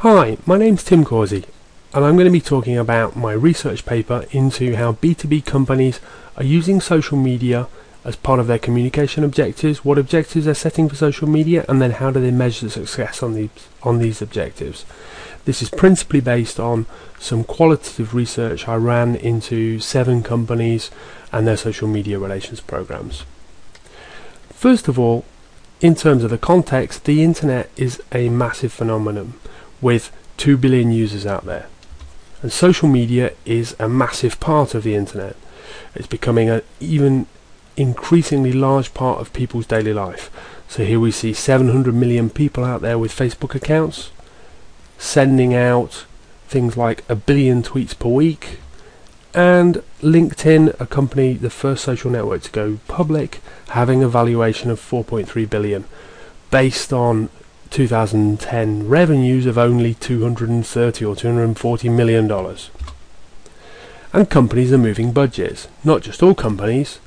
Hi, my name's Tim Cawsey, and I'm going to be talking about my research paper into how B2B companies are using social media as part of their communication objectives, what objectives they're setting for social media, and then how do they measure success on these objectives. This is principally based on some qualitative research I ran into 7 companies and their social media relations programs. First of all, in terms of the context, the internet is a massive phenomenon with 2 billion users out there, and social media is a massive part of the internet. It's becoming an even increasingly large part of people's daily life. So here we see 700 million people out there with Facebook accounts, sending out things like 1 billion tweets per week, and LinkedIn, a company, the first social network to go public, having a valuation of 4.3 billion based on 2010 revenues of only $230 or $240 million. And companies are moving budgets, not just all companies,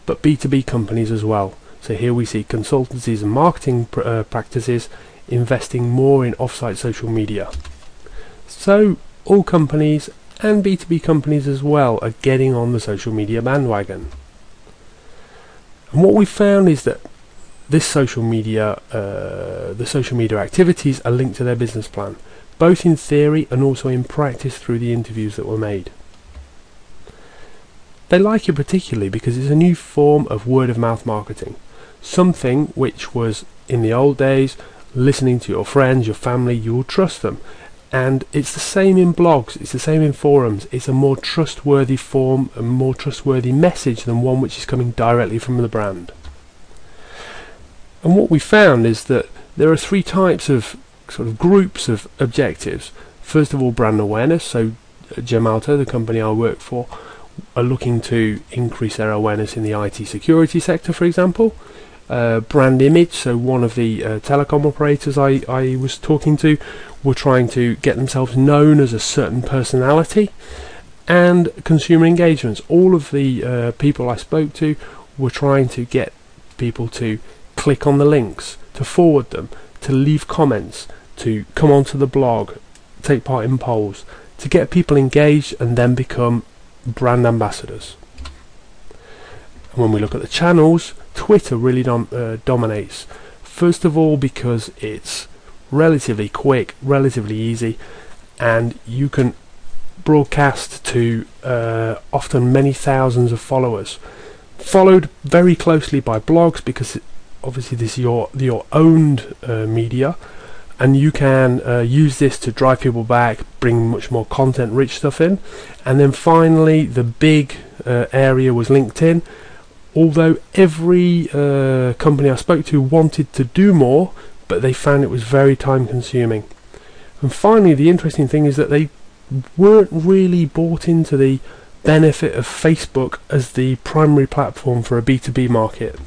but B2B companies as well. So here we see consultancies and marketing practices investing more in offsite social media. So all companies and B2B companies as well are getting on the social media bandwagon. And what we found is that the social media activities are linked to their business plan, both in theory and also in practice through the interviews that were made. They like it particularly because it's a new form of word-of-mouth marketing, something which was, in the old days, listening to your friends, your family, you will trust them. And it's the same in blogs, it's the same in forums. It's a more trustworthy form, a more trustworthy message than one which is coming directly from the brand. And what we found is that there are 3 types of sort of groups of objectives. First of all, brand awareness. So Gemalto, the company I work for, are looking to increase their awareness in the IT security sector, for example. Brand image, so one of the telecom operators I was talking to were trying to get themselves known as a certain personality. And consumer engagements, all of the people I spoke to were trying to get people to click on the links, to forward them, to leave comments, to come onto the blog, take part in polls, to get people engaged and then become brand ambassadors. And when we look at the channels, Twitter really dominates. First of all, because it's relatively quick, relatively easy, and you can broadcast to often many thousands of followers, followed very closely by blogs, because obviously this is your owned media, and you can use this to drive people back, bring much more content rich stuff in. And then finally the big area was LinkedIn. Although every company I spoke to wanted to do more, but they found it was very time consuming. And finally, the interesting thing is that they weren't really bought into the benefit of Facebook as the primary platform for a B2B market.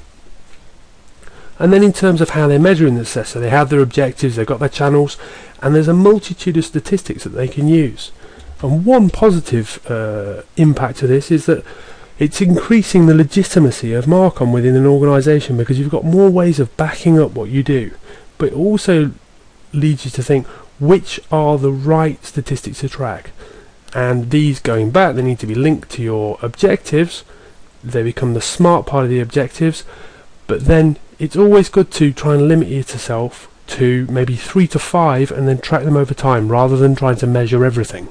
And then in terms of how they're measuring the success, so they have their objectives, they've got their channels, and there's a multitude of statistics that they can use. And one positive impact of this is that it's increasing the legitimacy of Marcom within an organisation, because you've got more ways of backing up what you do. But it also leads you to think, which are the right statistics to track? And these, going back, they need to be linked to your objectives. They become the smart part of the objectives. But then it's always good to try and limit yourself to maybe 3 to 5 and then track them over time, rather than trying to measure everything.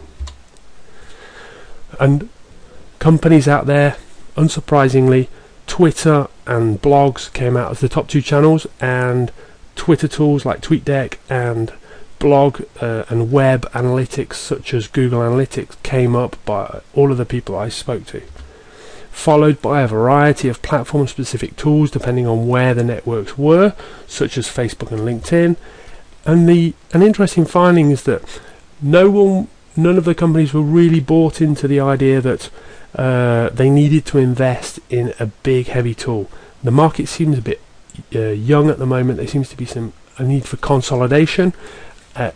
And companies out there, unsurprisingly, Twitter and blogs came out as the top 2 channels, and Twitter tools like TweetDeck and blog and web analytics such as Google Analytics came up by all of the people I spoke to, followed by a variety of platform specific tools depending on where the networks were, such as Facebook and LinkedIn. And an interesting finding is that none of the companies were really bought into the idea that they needed to invest in a big heavy tool. The market seems a bit young at the moment. There seems to be a need for consolidation.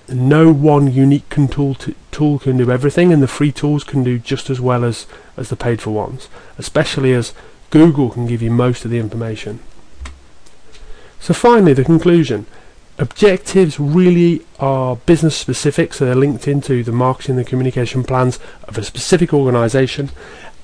No one unique tool can do everything, and the free tools can do just as well as the paid for ones, especially as Google can give you most of the information. So finally, the conclusion. Objectives really are business specific, so they're linked into the marketing and communication plans of a specific organisation,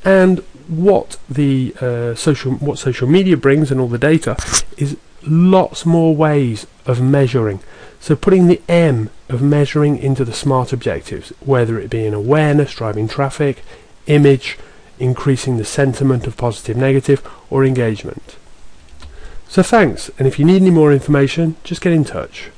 and what the social media brings and all the data is lots more ways of measuring. So putting the M of measuring into the SMART objectives, whether it be in awareness, driving traffic, image, increasing the sentiment of positive, negative, or engagement. So thanks, and if you need any more information, just get in touch.